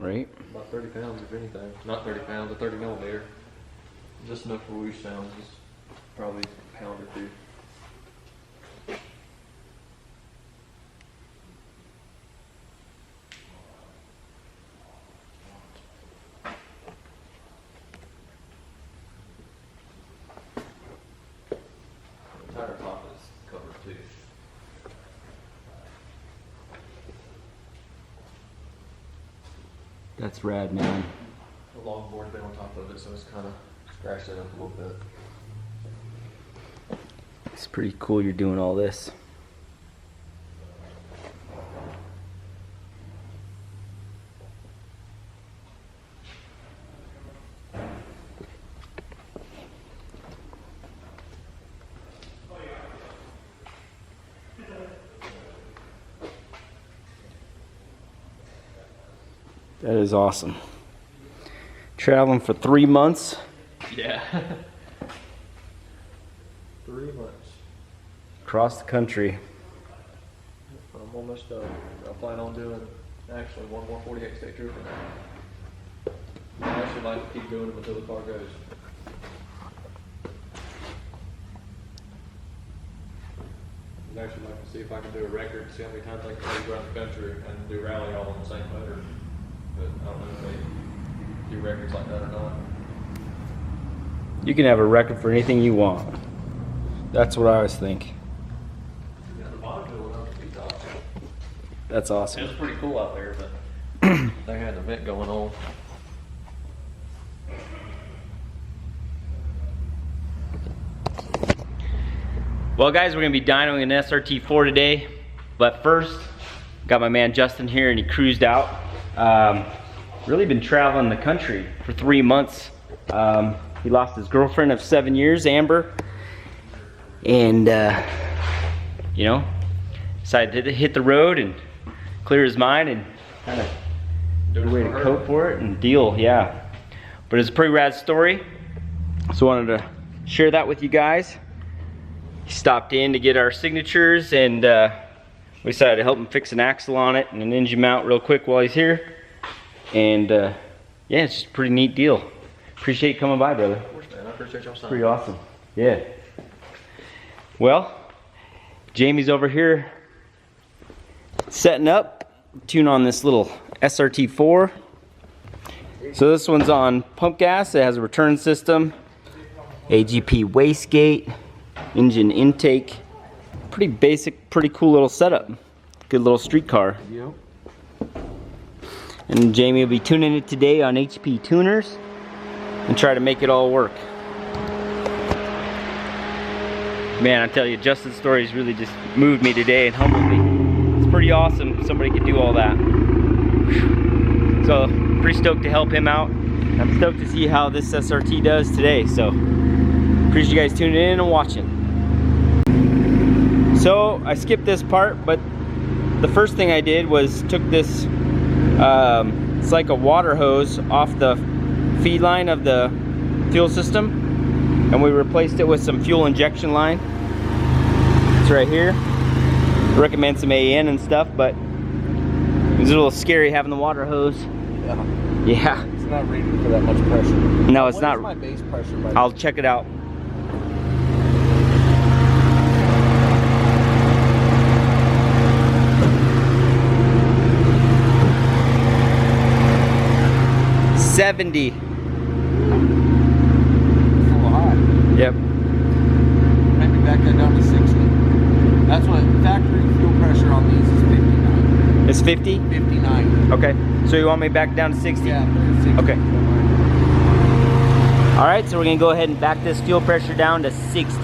Right? About 30 pounds, if anything. Not 30 pounds, a 30 millimeter. Just enough for whoosh sounds. Just probably a pound or two. The tire top is covered too. That's rad, man. The longboard's been on top of it, so it's kind of scratched it up a little bit. It's pretty cool you're doing all this. That is awesome. Traveling for 3 months. Yeah. 3 months. Across the country. I'm almost done. I plan on doing actually one more 48 state trip now. I actually like to keep doing them until the car goes. I'd actually like to see if I can do a record, see how many times I can go around the country and do rally all on the same motor. But I don't know if they do records like that or not. You can have a record for anything you want. That's what I always think. Yeah, the bottom bill went up to 2,000. That's awesome. It was pretty cool out there, but they had an event going on. Well guys, we're gonna be dynoing an SRT4 today, but first, got my man Justin here and he cruised out. Really been traveling the country for 3 months. He lost his girlfriend of 7 years, Amber, and you know, decided to hit the road and clear his mind and kind of do a way to cope for it and deal, yeah. But it's a pretty rad story, so I wanted to share that with you guys. He stopped in to get our signatures and we decided to help him fix an axle on it and an engine mount real quick while he's here. And yeah, it's just a pretty neat deal. Appreciate you coming by, brother. Of course, man. I appreciate y'all. Pretty awesome. Yeah. Well, Jamie's over here setting up, tune on this little SRT4. So this one's on pump gas. It has a return system, AGP wastegate, engine intake. Pretty basic, pretty cool little setup. Good little street car. Yep. And Jamie will be tuning it today on HP tuners and try to make it all work. Man, I tell you, Justin's stories really just moved me today and humbled me. It's pretty awesome somebody could do all that. So, pretty stoked to help him out. I'm stoked to see how this SRT does today. So, appreciate you guys tuning in and watching. So, I skipped this part, but the first thing I did was took this, it's like a water hose off the feed line of the fuel system, and we replaced it with some fuel injection line. It's right here. I recommend some AN and stuff, but it was a little scary having the water hose. Yeah. Yeah. It's not rated for that much pressure. No, it's not. What is my base pressure? By I'll check it out. $70. Yep. Maybe back that down to 60. That's what factory fuel pressure on these is 59. It's 50? 59. Okay. So you want me back down to 60? Yeah, 60. Okay. Alright, so we're going to go ahead and back this fuel pressure down to 60.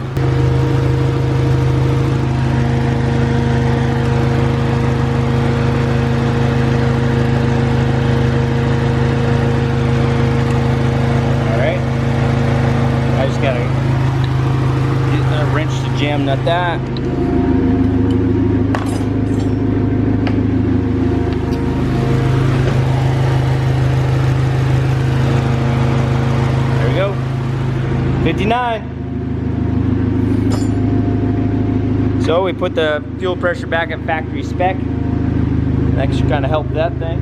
Jam nut that. There we go. 59. So we put the fuel pressure back at factory spec. That should kind of help that thing.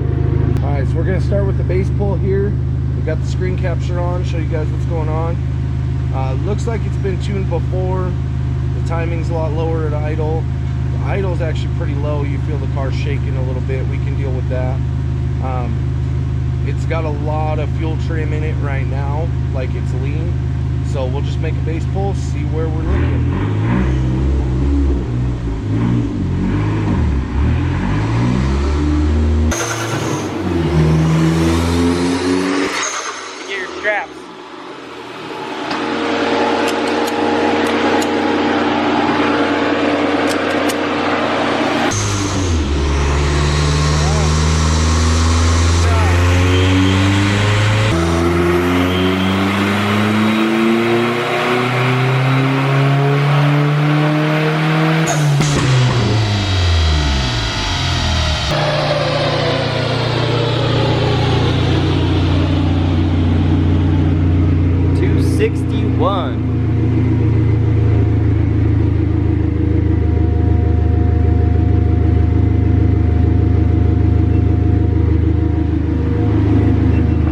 Alright, so we're going to start with the base pull here. We've got the screen capture on, show you guys what's going on. Looks like it's been tuned before. The timing's a lot lower at idle. The idle's actually pretty low. You feel the car shaking a little bit. We can deal with that. It's got a lot of fuel trim in it right now, like it's lean. So we'll just make a base pull, see where we're looking. Straps.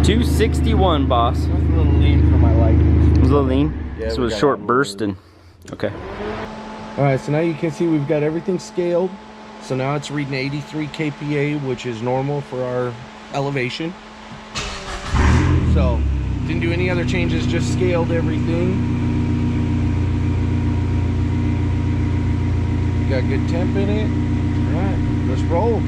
$261, boss. That's a little lean for my liking. It was a little lean? Yeah, so it was a short burst and... Okay. Alright, so now you can see we've got everything scaled. So now it's reading 83 kPa, which is normal for our elevation. So, didn't do any other changes, just scaled everything. Got good temp in it. Alright, let's roll.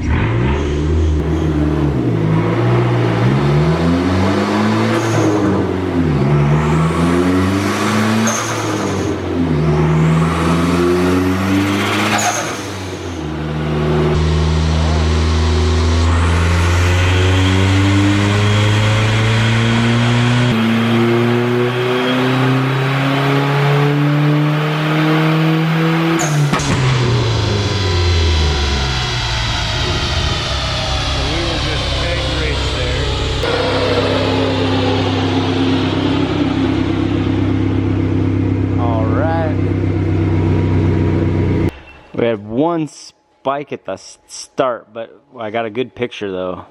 We had one spike at the start, but I got a good picture though.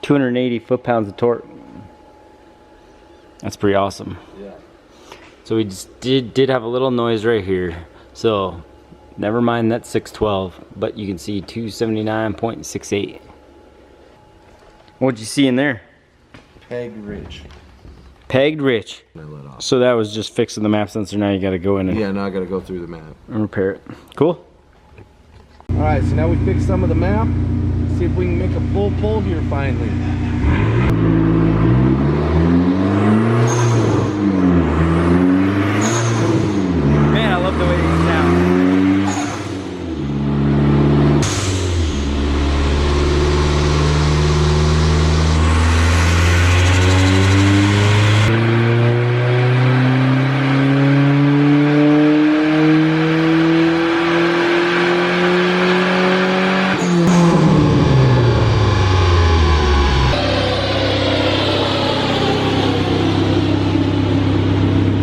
280 foot-pounds of torque. That's pretty awesome. Yeah. So we just did have a little noise right here. So never mind that 612, but you can see 279.68. What'd you see in there? Pegged rich. Pegged rich. I let off. So that was just fixing the map sensor. Now you got to go in and Yeah, now I got to go through the map and repair it. Cool. All right, so now we fixed some of the map. See if we can make a full pull here finally. Man, I love the way these sound.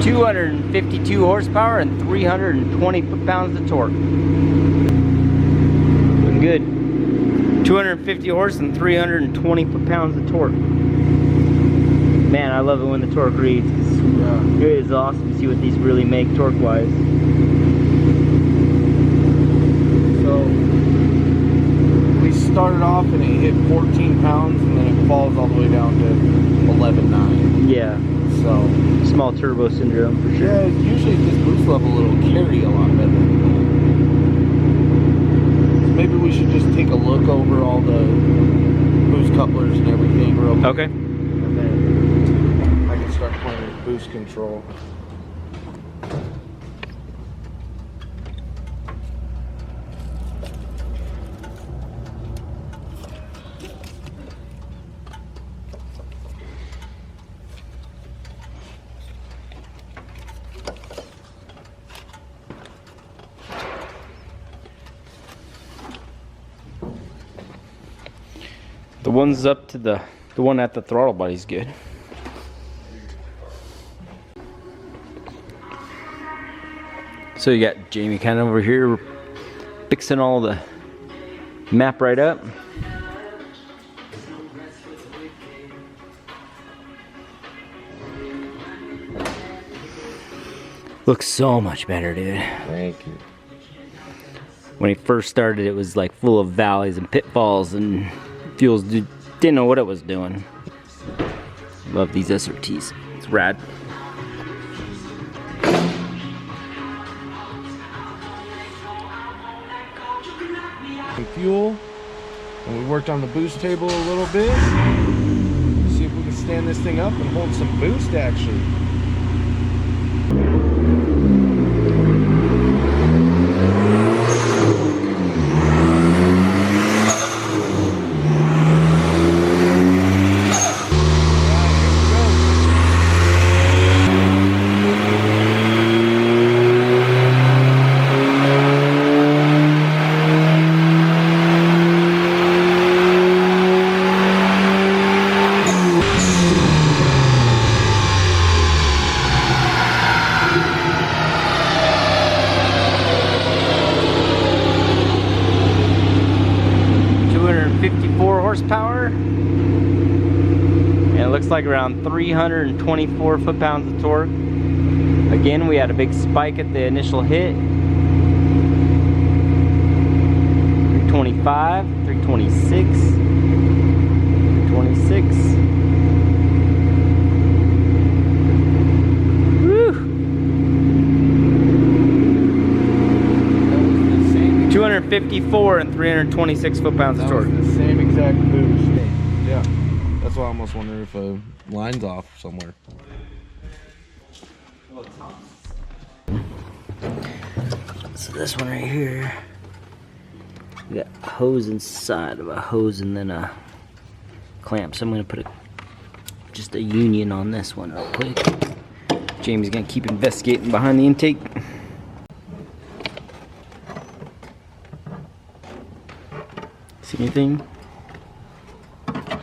252 horsepower and 320 foot-pounds of torque. Looking good. 250 horse and 320 foot-pounds of torque. Man, I love it when the torque reads. It is awesome to see what these really make torque-wise. So we started off and it hit 14 pounds and then it falls all the way down to 11.9. Yeah. So small turbo syndrome for sure. yeah, usually this boost level it'll carry a lot better than that. Maybe we should just take a look over all the boost couplers and everything real quick. Okay. And then I can start playing with boost control. The one's up to the one at the throttle body's good. So you got Jamie kind of over here fixing all the map right up. Looks so much better, dude. Thank you. When he first started, it was like full of valleys and pitfalls, and fuels didn't know what it was doing. Love these SRTs. It's rad. Fuel, and we worked on the boost table a little bit. See if we can stand this thing up and hold some boost action. Horsepower, and it looks like around 324 foot-pounds of torque. Again, we had a big spike at the initial hit. 325, 326, 326. Woo! 254 and 326 foot-pounds of torque. The same exact boost. Yeah, that's why I almost wonder if a line's off somewhere. So this one right here, we got a hose inside of a hose and then a clamp. So I'm gonna put just a union on this one real quick. Jamie's gonna keep investigating behind the intake. See anything? I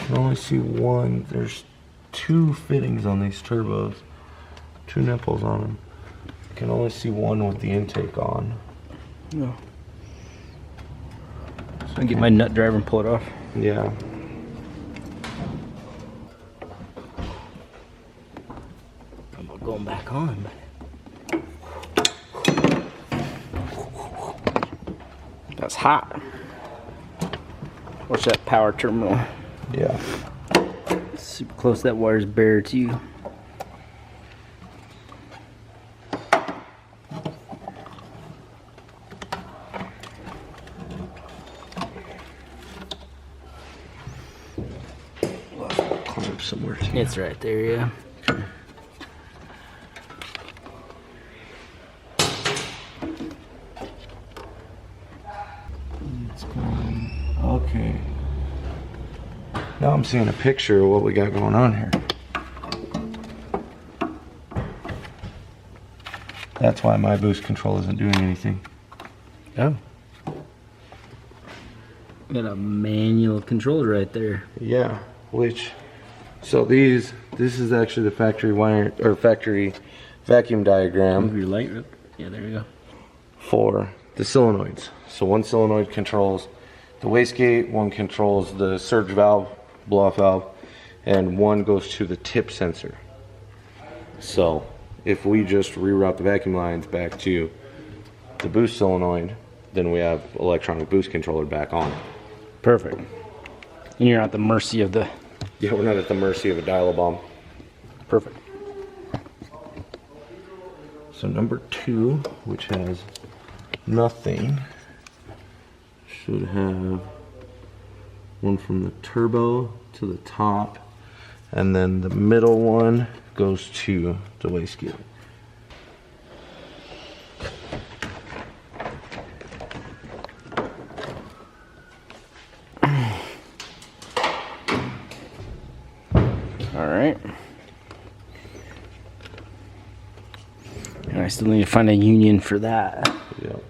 can only see one. There's two fittings on these turbos, two nipples on them. I can only see one with the intake on. No. So I get my nut driver and pull it off. Yeah. I'm not going back on. That's hot. Watch that power terminal. Yeah. Super close. That wire's bare too. Clamp somewhere too. It's right there, yeah. Okay. Now I'm seeing a picture of what we got going on here. That's why my boost control isn't doing anything. Oh. Got a manual controller right there. Yeah, so this is actually the factory wire or factory vacuum diagram. Move your light up. Yeah, there we go. For the solenoids. So one solenoid controls the wastegate, one controls the surge valve, blow-off valve, and one goes to the tip sensor. So if we just reroute the vacuum lines back to the boost solenoid, then we have electronic boost controller back on. Perfect. And you're not at the mercy of the... Yeah, we're not at the mercy of a dial-a-bomb. Perfect. So number 2, which has nothing, should have one from the turbo to the top, and then the middle one goes to the wastegate. Alright. And I still need to find a union for that. Yep.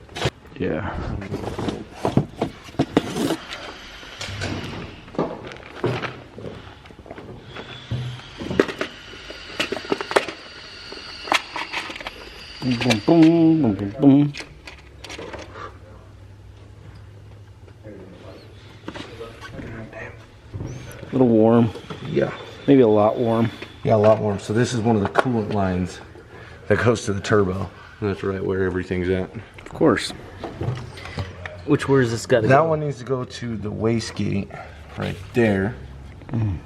Yeah. Boom, boom, boom, boom, boom. A little warm. Yeah. Maybe a lot warm. Yeah, a lot warm. So this is one of the coolant lines that goes to the turbo. And that's right where everything's at. Of course. Where's this got to go? That one needs to go to the wastegate right there. Mm.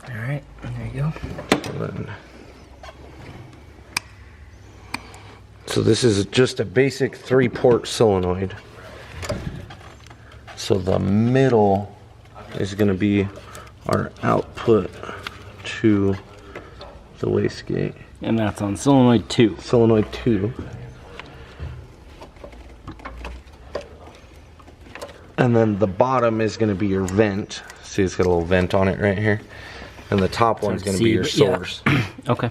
All right, there you go. So this is just a basic 3-port solenoid. So the middle is going to be our output to the wastegate. And that's on solenoid 2. Solenoid 2. And then the bottom is going to be your vent. See, it's got a little vent on it right here. And the top one's going to be your source. Yeah. Okay.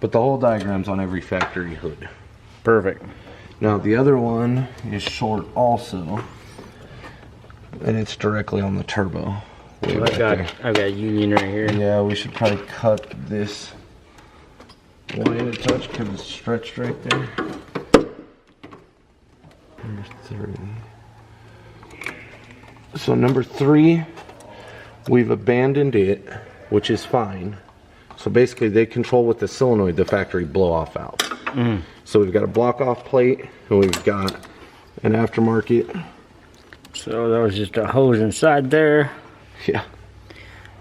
But the whole diagram's on every factory hood. Perfect. Now the other one is short also. And it's directly on the turbo. So I've got a union right here. Yeah, we should probably cut this line a touch because it's stretched right there. Number 3. So number 3, we've abandoned it, which is fine. So basically they control with the solenoid the factory blow off valve. Mm. So we've got a block off plate and we've got an aftermarket. So that was just a hose inside there. Yeah.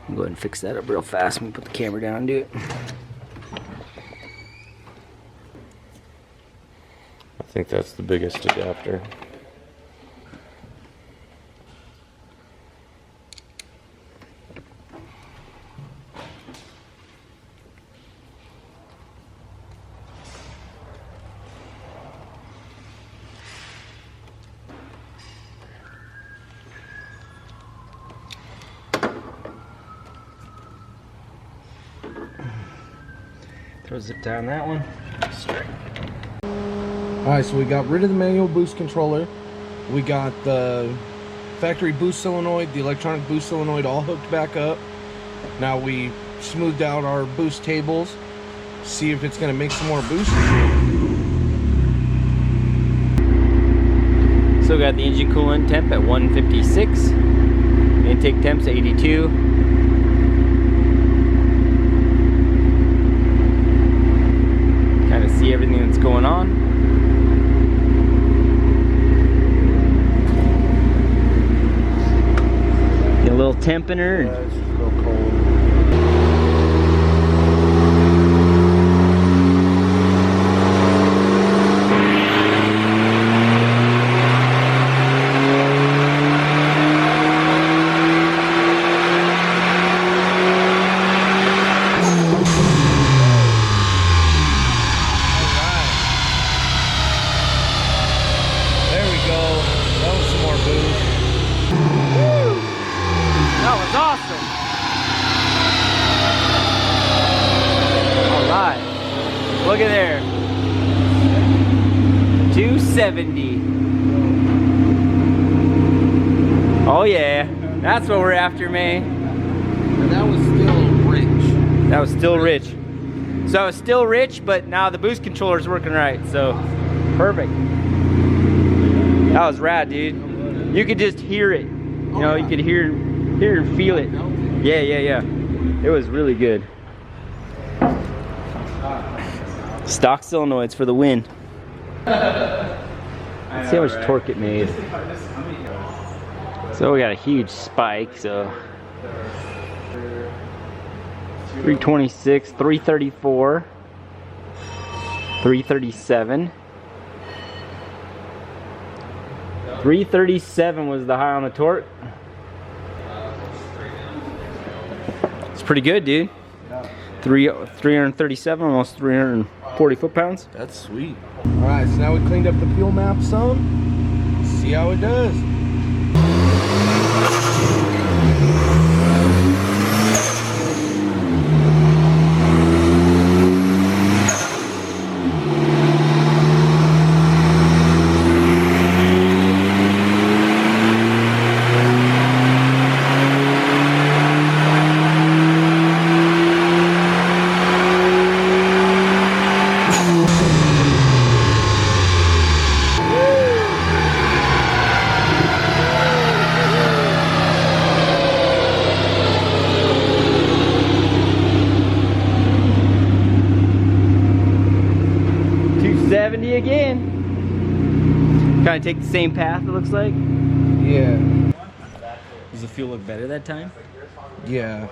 I'll go ahead and fix that up real fast. Let me put the camera down and do it. I think that's the biggest adapter. Throw zip down that one. Straight. Alright, so we got rid of the manual boost controller. We got the factory boost solenoid, the electronic boost solenoid all hooked back up. Now we smoothed out our boost tables. See if it's going to make some more boost. So got the engine coolant temp at 156. Intake temp's 82. Kind of see everything that's going on. Get a little temp in her. Yeah, it's just a little cold. That was awesome. All right. Look at there. 270. Oh yeah. That's what we're after, man. And that was still rich. That was still rich. So it's still rich, but now the boost controller is working right. So perfect. That was rad, dude. You could just hear it. You know, you could hear and feel it. Yeah. It was really good. Stock solenoids for the win. Let's see how much torque it made. So we got a huge spike, so 326, 334, 337. 337 was the high on the torque. It's pretty good, dude. 337, almost 340 foot-pounds. That's sweet. All right, so now we cleaned up the fuel map some. See how it does. 270 again. Kind of take the same path, it looks like. Yeah. Does the fuel look better that time? Yeah.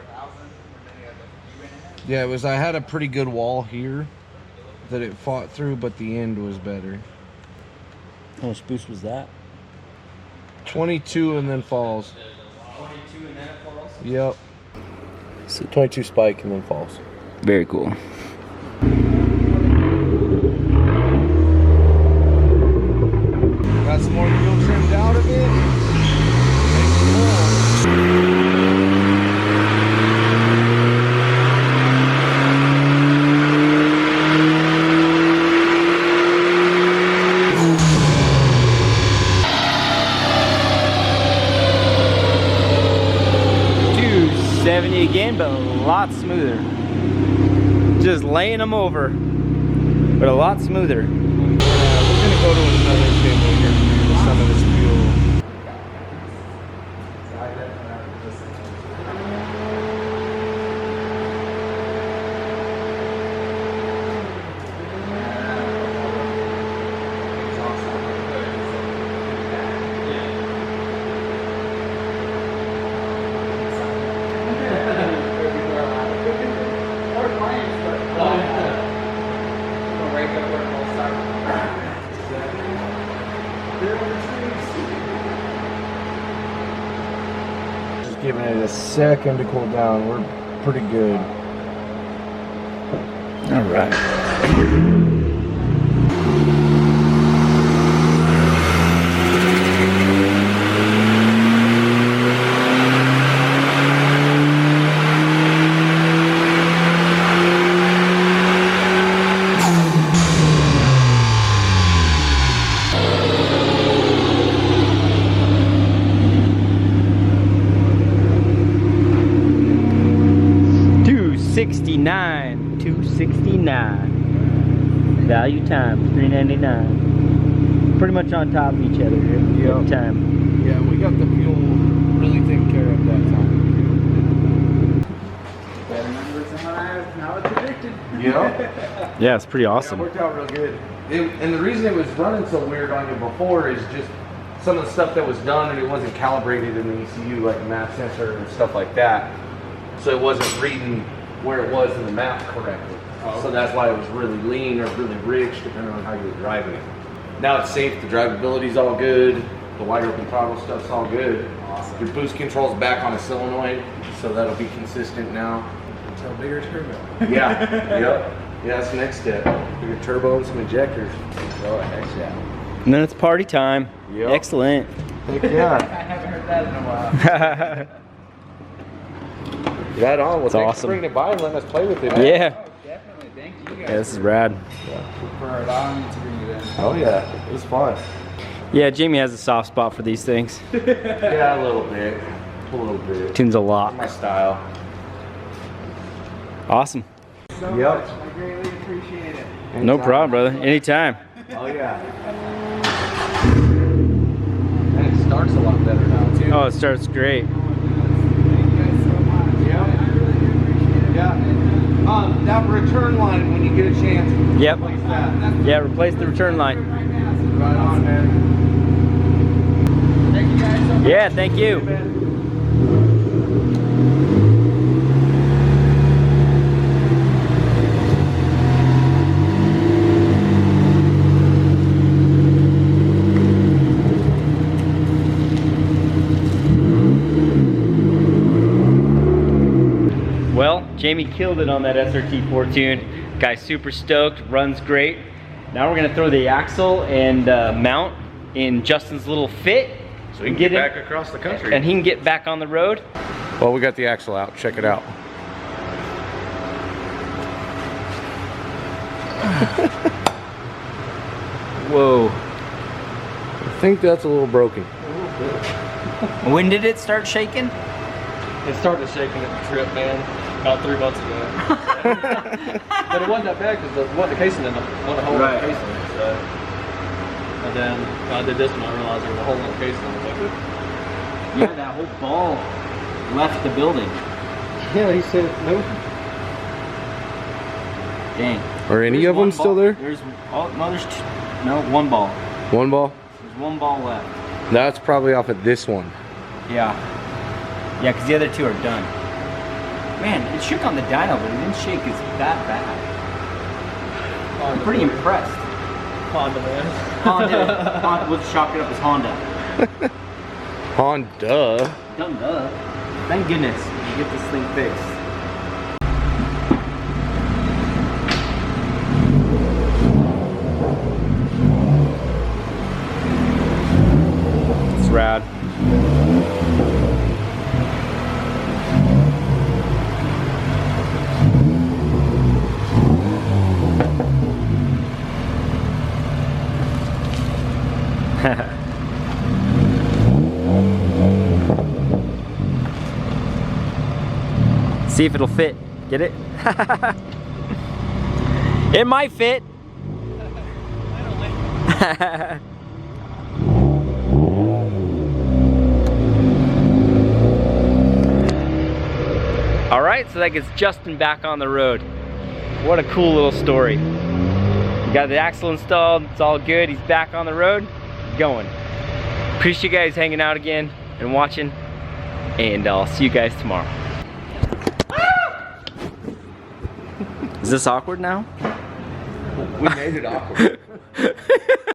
Yeah, it was, I had a pretty good wall here that it fought through, but the end was better. How much boost was that? 22 and then falls. 22 and then it falls? Yep. So 22 spike and then falls. Very cool. Got some more fuel trimmed out of it. Again, but a lot smoother. Just laying them over, but a lot smoother. We're gonna go to another table here with some of this fuel. Just giving it a second to cool down. We're pretty good. All right. $269. Value times $3.99. Pretty much on top of each other every time. Yeah, we got the fuel really taken care of that time. Better numbers than what I was predicted. Yeah. Yeah, it's pretty awesome. Yeah, it worked out real good. And the reason it was running so weird on you before is just some of the stuff that was done and it wasn't calibrated in the ECU, like the map sensor and stuff like that. So it wasn't reading where it was in the map correctly. Oh. So that's why it was really lean or really rich, depending on how you were driving it. Now it's safe, the drivability's all good, the wide open throttle stuff's all good. Awesome. Your boost control's back on a solenoid, so that'll be consistent now. Until bigger turbo. Yeah, yep. Yeah, that's the next step. Bigger turbo and some injectors. Oh, heck yeah. And then it's party time. Yep. Excellent. Heck yeah. I haven't heard that in a while. Right on. Well, It's thanks awesome. for bringing it by and letting us play with it, man. Yeah. Oh, definitely. Thank you guys Yeah, this is rad. for allowing me to bring it in. Oh yeah, it was fun. Yeah, Jamie has a soft spot for these things. Yeah, a little bit. A little bit. Tunes a lot. My style. Awesome. So Yep. much. I greatly appreciate it. No problem, brother. Anytime. Oh yeah. And it starts a lot better now too. Oh, it starts great. Thank you guys so much. Yeah. I really do appreciate it. Yeah. That return line when you get a chance. Yep. Replace that. Yeah, replace the return line. Right now, so Right on, man. thank you guys so much. Yeah, thank you. Well, Jamie killed it on that SRT4 tune. Guy's super stoked, runs great. Now we're gonna throw the axle and mount in Justin's little fit. So we can get back across the country. And he can get back on the road. Well, we got the axle out. Check it out. Whoa. I think that's a little broken. When did it start shaking? It started shaking at the trip, man, about 3 months ago. But it wasn't that bad because there wasn't a casing in the hole in the casing. So. And then when I did this one, I realized there was a hole in the casing. I was like, Yeah, that whole ball left the building. yeah, he said no. Dang. Are any There's of them one still ball. there? There's, oh, no, there's two, no, one ball. One ball? There's one ball left. That's probably off of this one. Yeah. Yeah, because the other two are done. Man, it shook on the dyno, but it didn't shake as that bad. I'm pretty impressed. Honda, man. Honda, we'll chalk it up as Honda. Honda. Duh. Thank goodness you get this thing fixed. It's rad. See if it'll fit. Get it? It might fit. All right, so that gets Justin back on the road. What a cool little story. We got the axle installed, it's all good. He's back on the road, going. Appreciate you guys hanging out again and watching, and I'll see you guys tomorrow. Is this awkward now? We made it awkward.